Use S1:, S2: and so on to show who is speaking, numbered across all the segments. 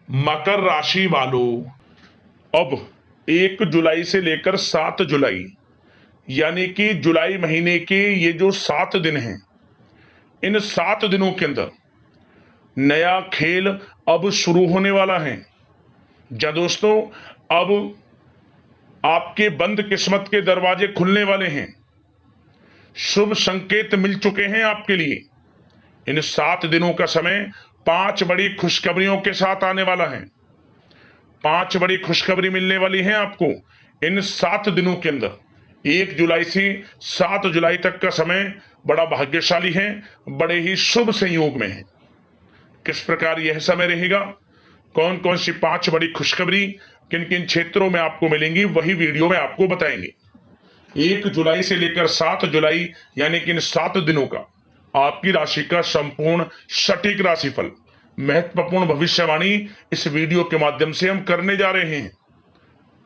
S1: मकर राशि वालों, अब 1 जुलाई से लेकर 7 जुलाई, यानी कि जुलाई महीने के ये जो 7 दिन हैं, इन 7 दिनों के अंदर नया खेल अब शुरू होने वाला है। जा दोस्तों, अब आपके बंद किस्मत के दरवाजे खुलने वाले हैं। शुभ संकेत मिल चुके हैं आपके लिए। इन 7 दिनों का समय 5 बड़ी खुशखबरियों के साथ आने वाला है। 5 बड़ी खुशखबरी मिलने वाली है आपको इन 7 दिनों के अंदर। 1 जुलाई से 7 जुलाई तक का समय बड़ा भाग्यशाली है, बड़े ही शुभ संयोग में है। किस प्रकार यह समय रहेगा, कौन कौन सी 5 बड़ी खुशखबरी किन किन क्षेत्रों में आपको मिलेंगी, वही वीडियो में आपको बताएंगे। 1 जुलाई से लेकर 7 जुलाई, यानी कि इन 7 दिनों का आपकी राशि का संपूर्ण सटीक राशिफल, महत्वपूर्ण भविष्यवाणी इस वीडियो के माध्यम से हम करने जा रहे हैं।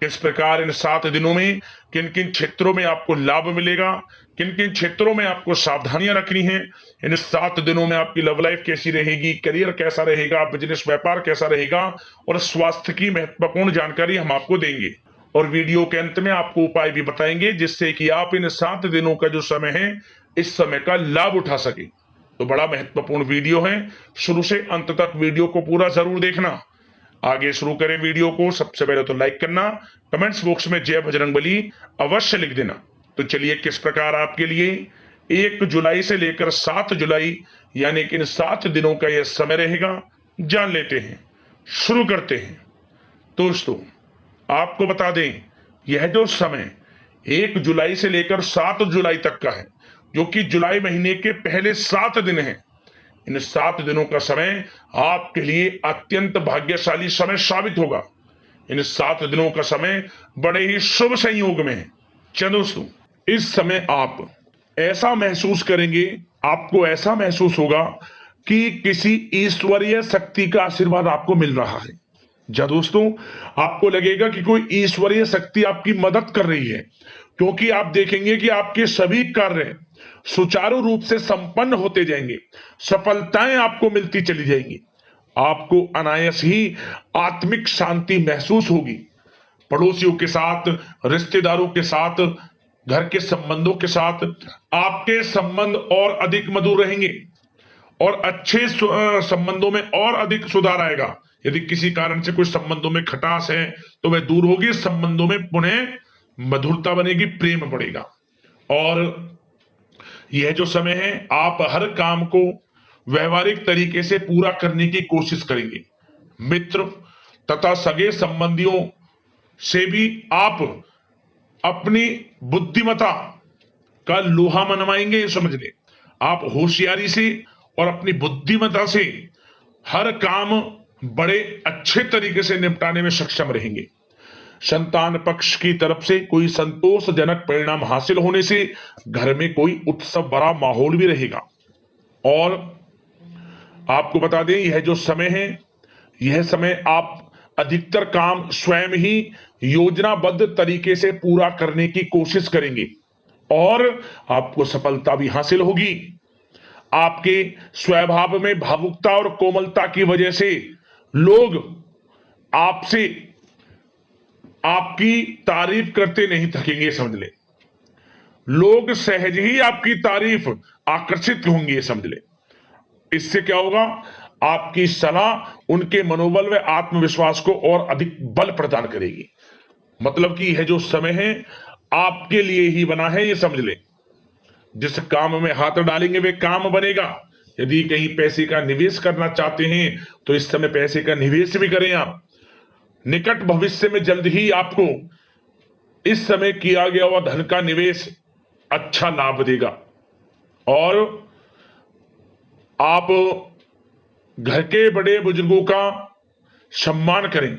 S1: किस प्रकार इन 7 दिनों में किन किन क्षेत्रों में आपको लाभ मिलेगा, किन किन क्षेत्रों में आपको सावधानियां रखनी है, इन 7 दिनों में आपकी लव लाइफ कैसी रहेगी, करियर कैसा रहेगा, बिजनेस व्यापार कैसा रहेगा, और स्वास्थ्य की महत्वपूर्ण जानकारी हम आपको देंगे। और वीडियो के अंत में आपको उपाय भी बताएंगे जिससे कि आप इन 7 दिनों का जो समय है, इस समय का लाभ उठा सके। तो बड़ा महत्वपूर्ण वीडियो है, शुरू से अंत तक वीडियो को पूरा जरूर देखना। आगे शुरू करें वीडियो को। सबसे पहले तो लाइक करना, कमेंट्स बॉक्स में जय बजरंगबली अवश्य लिख देना। तो चलिए, किस प्रकार आपके लिए 1 जुलाई से लेकर 7 जुलाई, यानी कि इन 7 दिनों का यह समय रहेगा, जान लेते हैं। शुरू करते हैं। दोस्तों, आपको बता दें, यह जो समय 1 जुलाई से लेकर 7 जुलाई तक का है, जो कि जुलाई महीने के पहले 7 दिन हैं, इन 7 दिनों का समय आपके लिए अत्यंत भाग्यशाली समय साबित होगा। इन 7 दिनों का समय बड़े ही शुभ संयोग में है। चलो दोस्तों, इस समय आप ऐसा महसूस करेंगे, आपको ऐसा महसूस होगा कि किसी ईश्वरीय शक्ति का आशीर्वाद आपको मिल रहा है। जा दोस्तों, आपको लगेगा कि कोई ईश्वरीय शक्ति आपकी मदद कर रही है, क्योंकि आप देखेंगे कि आपके सभी कार्य सुचारू रूप से संपन्न होते जाएंगे, सफलताएं आपको मिलती चली जाएंगी। आपको अनायास ही आत्मिक शांति महसूस होगी। पड़ोसियों के साथ, रिश्तेदारों के साथ, घर के संबंधों के साथ आपके संबंध और अधिक मधुर रहेंगे और अच्छे संबंधों में और अधिक सुधार आएगा। यदि किसी कारण से कोई संबंधों में खटास है तो वह दूर होगी, संबंधों में पुनः मधुरता बनेगी, प्रेम बढ़ेगा। और यह जो समय है, आप हर काम को व्यवहारिक तरीके से पूरा करने की कोशिश करेंगे। मित्र तथा सगे संबंधियों से भी आप अपनी बुद्धिमत्ता का लोहा मनवाएंगे। समझ लें, आप होशियारी से और अपनी बुद्धिमत्ता से हर काम बड़े अच्छे तरीके से निपटाने में सक्षम रहेंगे। संतान पक्ष की तरफ से कोई संतोषजनक परिणाम हासिल होने से घर में कोई उत्सव भरा माहौल भी रहेगा। और आपको बता दें, यह जो समय है, यह समय आप अधिकतर काम स्वयं ही योजनाबद्ध तरीके से पूरा करने की कोशिश करेंगे और आपको सफलता भी हासिल होगी। आपके स्वभाव में भावुकता और कोमलता की वजह से लोग आपसे आपकी तारीफ करते नहीं थकेंगे। समझ ले, लोग सहज ही आपकी तारीफ आकर्षित होंगे। समझ ले, इससे क्या होगा, आपकी सलाह उनके मनोबल व आत्मविश्वास को और अधिक बल प्रदान करेगी। मतलब कि यह जो समय है आपके लिए ही बना है, ये समझ ले। जिस काम में हाथ डालेंगे वे काम बनेगा। यदि कहीं पैसे का निवेश करना चाहते हैं तो इस समय पैसे का निवेश भी करें आप। निकट भविष्य में जल्द ही आपको इस समय किया गया हुआ धन का निवेश अच्छा लाभ देगा। और आप घर के बड़े बुजुर्गों का सम्मान करें,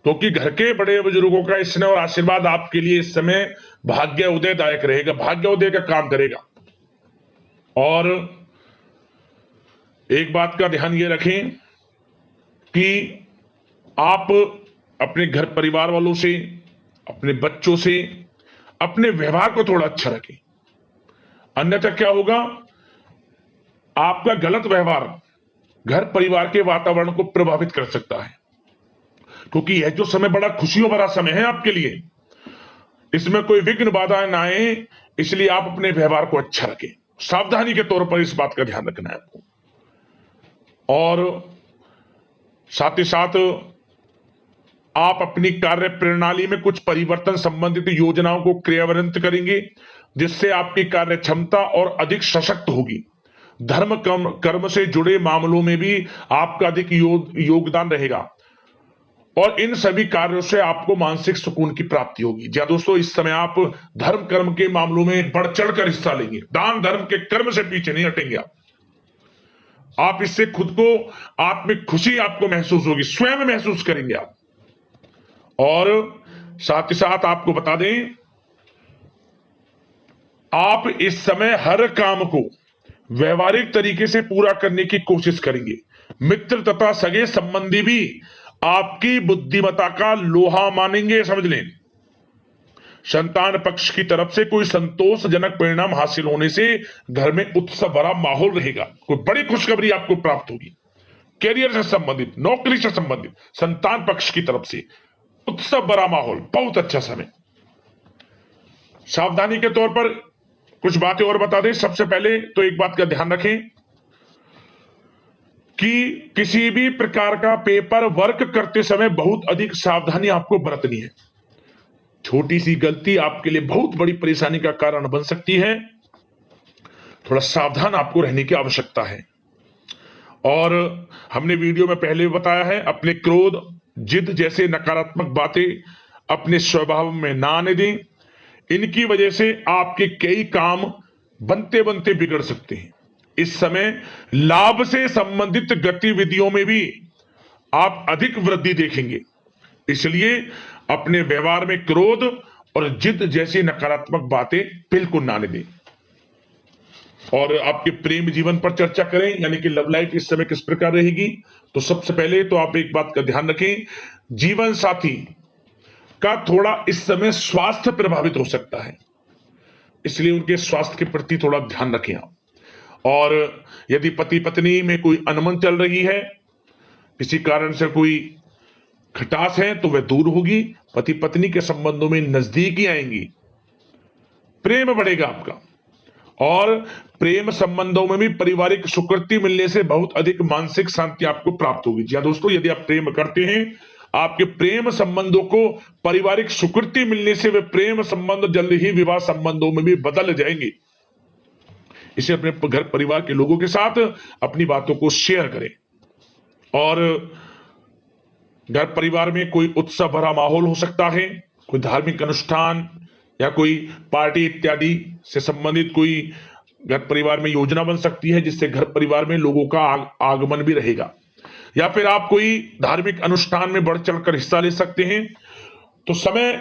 S1: क्योंकि घर के बड़े बुजुर्गों का स्नेह और आशीर्वाद आपके लिए इस समय भाग्य उदयदायक रहेगा, भाग्य उदय का काम करेगा। और एक बात का ध्यान ये रखें कि आप अपने घर परिवार वालों से, अपने बच्चों से अपने व्यवहार को थोड़ा अच्छा रखें। अन्यथा क्या होगा, आपका गलत व्यवहार घर परिवार के वातावरण को प्रभावित कर सकता है, क्योंकि यह जो समय बड़ा खुशियों भरा समय है आपके लिए, इसमें कोई विघ्न बाधाएं ना आए, इसलिए आप अपने व्यवहार को अच्छा रखें। सावधानी के तौर पर इस बात का ध्यान रखना है आपको। और साथ ही साथ आप अपनी कार्य प्रणाली में कुछ परिवर्तन संबंधित योजनाओं को क्रियान्वित करेंगे, जिससे आपकी कार्य क्षमता और अधिक सशक्त होगी। धर्म कर्म से जुड़े मामलों में भी आपका अधिक योगदान रहेगा और इन सभी कार्यों से आपको मानसिक सुकून की प्राप्ति होगी। जी दोस्तों, इस समय आप धर्म कर्म के मामलों में बढ़ चढ़कर हिस्सा लेंगे। दान धर्म के कर्म से पीछे नहीं हटेंगे आप इससे खुद को आत्मिक खुशी आपको महसूस होगी, स्वयं महसूस करेंगे आप। और साथ ही साथ आपको बता दें, आप इस समय हर काम को व्यवहारिक तरीके से पूरा करने की कोशिश करेंगे। मित्र तथा सगे संबंधी भी आपकी बुद्धिमत्ता का लोहा मानेंगे, समझ लें। संतान पक्ष की तरफ से कोई संतोषजनक परिणाम हासिल होने से घर में उत्सव भरा माहौल रहेगा। कोई बड़ी खुशखबरी आपको प्राप्त होगी। कैरियर से संबंधित, नौकरी से संबंधित, संतान पक्ष की तरफ से उत्सव भरा माहौल, बहुत अच्छा समय। सावधानी के तौर पर कुछ बातें और बता दें। सबसे पहले तो एक बात का ध्यान रखें कि किसी भी प्रकार का पेपर वर्क करते समय बहुत अधिक सावधानी आपको बरतनी है। छोटी सी गलती आपके लिए बहुत बड़ी परेशानी का कारण बन सकती है। थोड़ा सावधान आपको रहने की आवश्यकता है। और हमने वीडियो में पहले भी बताया है, अपने क्रोध, जिद जैसे नकारात्मक बातें अपने स्वभाव में ना आने दें। इनकी वजह से आपके कई काम बनते बनते बिगड़ सकते हैं। इस समय लाभ से संबंधित गतिविधियों में भी आप अधिक वृद्धि देखेंगे, इसलिए अपने व्यवहार में क्रोध और जिद जैसी नकारात्मक बातें बिल्कुल ना आने दें। और आपके प्रेम जीवन पर चर्चा करें, यानी कि लव लाइफ इस समय किस प्रकार रहेगी। तो सबसे पहले तो आप एक बात का ध्यान रखें, जीवन साथी का थोड़ा इस समय स्वास्थ्य प्रभावित हो सकता है, इसलिए उनके स्वास्थ्य के प्रति थोड़ा ध्यान रखें आप। और यदि पति पत्नी में कोई अनबन चल रही है, किसी कारण से कोई खटास है, तो वह दूर होगी। पति पत्नी के संबंधों में नजदीकी आएंगी, प्रेम बढ़ेगा आपका। और प्रेम संबंधों में भी पारिवारिक स्वीकृति मिलने से बहुत अधिक मानसिक शांति आपको प्राप्त होगी। जी दोस्तों, यदि आप प्रेम करते हैं, आपके प्रेम संबंधों को पारिवारिक स्वीकृति मिलने से वे प्रेम संबंध जल्द ही विवाह संबंधों में भी बदल जाएंगे। इसे अपने घर परिवार के लोगों के साथ अपनी बातों को शेयर करें। और घर परिवार में कोई उत्सव भरा माहौल हो सकता है, कोई धार्मिक अनुष्ठान या कोई पार्टी इत्यादि से संबंधित कोई घर परिवार में योजना बन सकती है, जिससे घर परिवार में लोगों का आगमन भी रहेगा। या फिर आप कोई धार्मिक अनुष्ठान में बढ़ चढ़कर हिस्सा ले सकते हैं। तो समय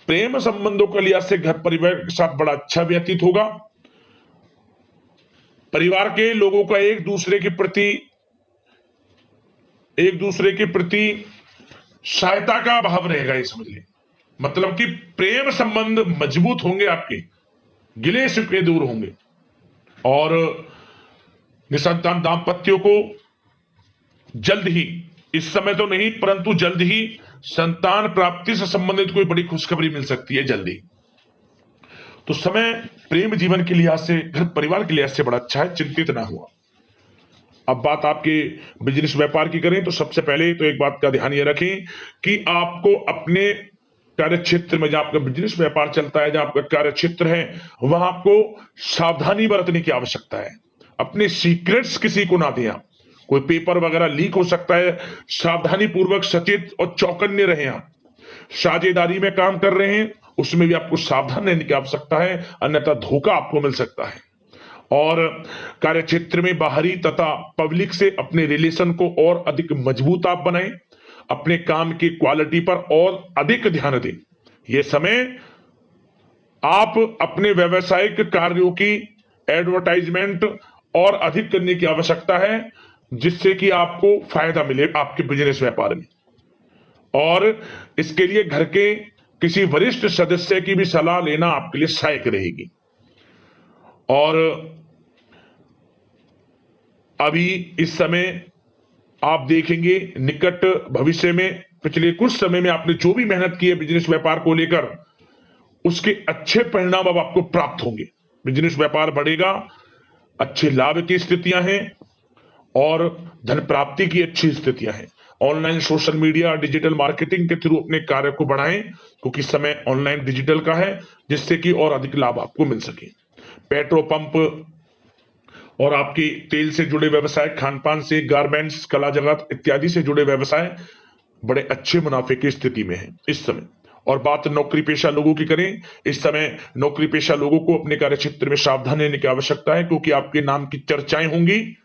S1: प्रेम संबंधों के लिहाज से घर परिवार के साथ बड़ा अच्छा व्यतीत होगा। परिवार के लोगों का एक दूसरे के प्रति सहायता का भाव रहेगा, ये समझ लें। मतलब कि प्रेम संबंध मजबूत होंगे, आपके गिले शिकवे दूर होंगे। और निसंतान दाम्पत्यों को जल्द ही, इस समय तो नहीं परंतु जल्द ही संतान प्राप्ति से संबंधित कोई बड़ी खुशखबरी मिल सकती है जल्दी। तो समय प्रेम जीवन के लिहाज से, घर परिवार के लिहाज से बड़ा अच्छा है, चिंतित ना हुआ। अब बात आपके बिजनेस व्यापार की करें, तो सबसे पहले तो एक बात का ध्यान ये रखें कि आपको अपने कार्य क्षेत्र में, जहां आपका बिजनेस व्यापार चलता है, जहां आपका कार्य क्षेत्र है, वहां आपको सावधानी बरतने की आवश्यकता है। अपने सीक्रेट्स किसी को ना दें आप। कोई पेपर वगैरह लीक हो सकता है, सावधानी पूर्वक सचेत और चौकन्ने रहें आप। साझेदारी में काम कर रहे हैं, उसमें भी आपको सावधान रहने की आवश्यकता है, अन्यथा धोखा आपको मिल सकता है। और कार्य क्षेत्र में बाहरी तथा पब्लिक से अपने रिलेशन को और अधिक मजबूत आप बनाएं। अपने काम की क्वालिटी पर और अधिक ध्यान दें। यह समय आप अपने व्यावसायिक कार्यों की एडवर्टाइजमेंट और अधिक करने की आवश्यकता है, जिससे कि आपको फायदा मिले आपके बिजनेस व्यापार में। और इसके लिए घर के किसी वरिष्ठ सदस्य की भी सलाह लेना आपके लिए सहायक रहेगी। और अभी इस समय आप देखेंगे निकट भविष्य में, पिछले कुछ समय में आपने जो भी मेहनत की है बिजनेस व्यापार को लेकर, उसके अच्छे परिणाम अब आपको प्राप्त होंगे। बिजनेस व्यापार बढ़ेगा, अच्छे लाभ की स्थितियां हैं और धन प्राप्ति की अच्छी स्थितियां हैं। Online social media digital marketing के थ्रू अपने कार्य को बढ़ाएं, क्योंकि समय ऑनलाइन डिजिटल का है, जिससे कि और अधिक लाभ आपको मिल सके। पेट्रोल पंप और आपके तेल से जुड़े व्यवसाय, खान पान से, गारमेंट्स, कला जगत इत्यादि से जुड़े व्यवसाय बड़े अच्छे मुनाफे की स्थिति में है इस समय। और बात नौकरी पेशा लोगों की करें, इस समय नौकरी पेशा लोगों को अपने कार्य क्षेत्र में सावधान रहने की आवश्यकता है, क्योंकि आपके नाम की चर्चाएं होंगी।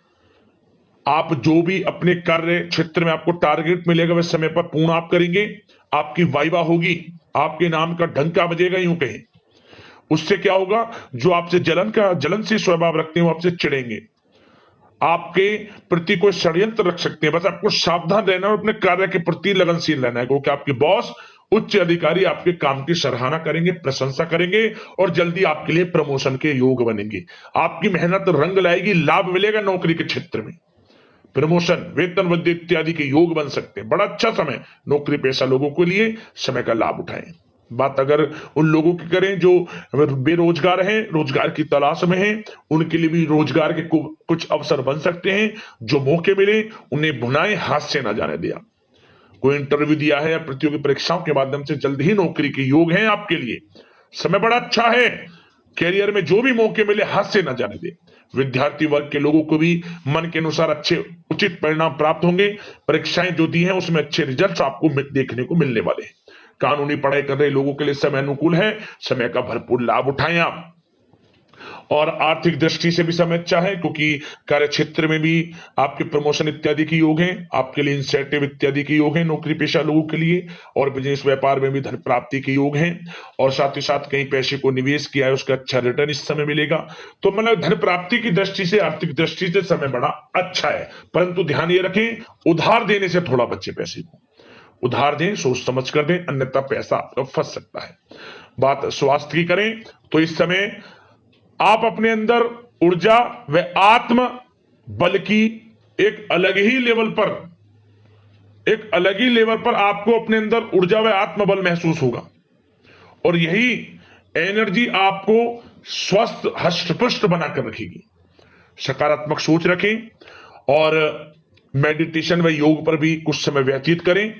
S1: आप जो भी अपने कार्य क्षेत्र में आपको टारगेट मिलेगा वह समय पर पूर्ण आप करेंगे, आपकी वाइवा होगी, आपके नाम का डंका बजेगा, यूं कहें। उससे क्या होगा, जो आपसे जलन से स्वभाव रखते हैं वो आपसे चिढ़ेंगे, आपके प्रति कोई षड्यंत्र रख सकते हैं। बस आपको सावधान रहना और अपने कार्य के प्रति लगनशील रहना है, क्योंकि आपके बॉस उच्च अधिकारी आपके काम की सराहना करेंगे, प्रशंसा करेंगे और जल्दी आपके लिए प्रमोशन के योग बनेंगे। आपकी मेहनत रंग लाएगी, लाभ मिलेगा नौकरी के क्षेत्र में, प्रमोशन, वेतन वृद्धि इत्यादि के योग बन सकते हैं। बड़ा अच्छा समय नौकरी पेशा लोगों के लिए, समय का लाभ उठाएं। बात अगर उन लोगों की करें जो बेरोजगार हैं, रोजगार की तलाश में हैं, उनके लिए भी रोजगार के कुछ अवसर बन सकते हैं। जो मौके मिले उन्हें भुनाएं, हाथ से ना जाने दिया। कोई इंटरव्यू दिया है या प्रतियोगी परीक्षाओं के माध्यम से जल्द ही नौकरी के योग हैं आपके लिए, समय बड़ा अच्छा है। कैरियर में जो भी मौके मिले हाथ से ना जाने दे। विद्यार्थी वर्ग के लोगों को भी मन के अनुसार अच्छे उचित परिणाम प्राप्त होंगे। परीक्षाएं जो दी हैं उसमें अच्छे रिजल्ट आपको देखने को मिलने वाले हैं। कानूनी पढ़ाई कर रहे लोगों के लिए समय अनुकूल है, समय का भरपूर लाभ उठाएं आप। और आर्थिक दृष्टि से भी समय अच्छा है, क्योंकि कार्य क्षेत्र में भी आपके प्रमोशन इत्यादि के योग हैं, आपके लिए इंसेंटिव इत्यादि के योग हैं नौकरी पेशा लोगों के लिए। और बिजनेस व्यापार में भी धन प्राप्ति के योग हैं, और साथ ही साथ कहीं पैसे को निवेश किया है उसका अच्छा रिटर्न इस समय मिलेगा। तो मतलब धन प्राप्ति की दृष्टि से, आर्थिक दृष्टि से समय बड़ा अच्छा है। परंतु ध्यान ये रखें, उधार देने से थोड़ा बचे। पैसे को उधार दें, सोच समझ कर दें, अन्यथा पैसा आपका फंस सकता है। बात स्वास्थ्य की करें तो इस समय आप अपने अंदर ऊर्जा व आत्म बल की एक अलग ही लेवल पर आपको अपने अंदर ऊर्जा व आत्म बल महसूस होगा, और यही एनर्जी आपको स्वस्थ हष्ट-पुष्ट बनाकर रखेगी। सकारात्मक सोच रखें और मेडिटेशन व योग पर भी कुछ समय व्यतीत करें।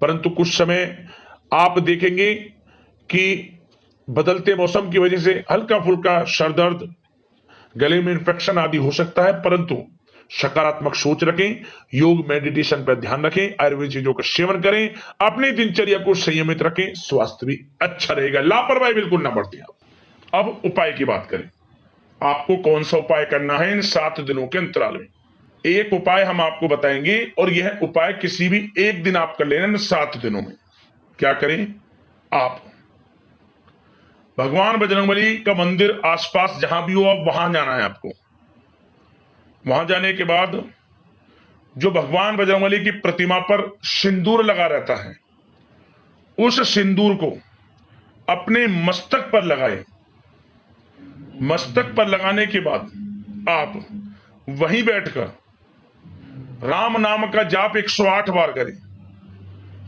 S1: परंतु कुछ समय आप देखेंगे कि बदलते मौसम की वजह से हल्का फुल्का सर दर्द, गले में इंफेक्शन आदि हो सकता है, परंतु सकारात्मक सोच रखें, योग मेडिटेशन पर ध्यान रखें, आयुर्वेद चीजों का सेवन करें, अपनी दिनचर्या को संयमित रखें, स्वास्थ्य भी अच्छा रहेगा। लापरवाही बिल्कुल ना बरतें आप। अब उपाय की बात करें, आपको कौन सा उपाय करना है इन 7 दिनों के अंतराल में। एक उपाय हम आपको बताएंगे, और यह उपाय किसी भी एक दिन आप कर लेना इन 7 दिनों में। क्या करें, आप भगवान बजरंगबली का मंदिर आसपास जहां भी हो आप वहां जाना है आपको। वहां जाने के बाद जो भगवान बजरंगबली की प्रतिमा पर सिंदूर लगा रहता है, उस सिंदूर को अपने मस्तक पर लगाएं। मस्तक पर लगाने के बाद आप वहीं बैठकर राम नाम का जाप 108 बार करें।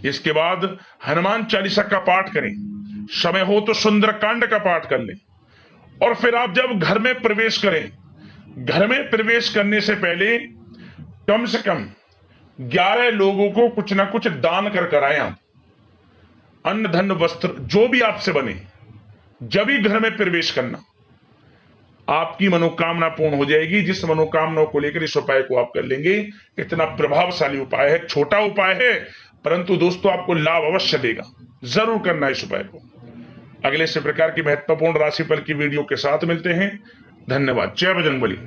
S1: इसके बाद हनुमान चालीसा का पाठ करें, समय हो तो सुंदरकांड का पाठ कर लें। और फिर आप जब घर में प्रवेश करें, घर में प्रवेश करने से पहले कम से कम 11 लोगों को कुछ ना कुछ दान कर आए आप। अन्न धन वस्त्र जो भी आपसे बने, जब भी घर में प्रवेश करना, आपकी मनोकामना पूर्ण हो जाएगी। जिस मनोकामना को लेकर इस उपाय को आप कर लेंगे, इतना प्रभावशाली उपाय है, छोटा उपाय है, परंतु दोस्तों आपको लाभ अवश्य देगा। जरूर करना इस उपाय को। अगले इसी प्रकार की महत्वपूर्ण राशिफल की वीडियो के साथ मिलते हैं। धन्यवाद। जय बजरंगबली।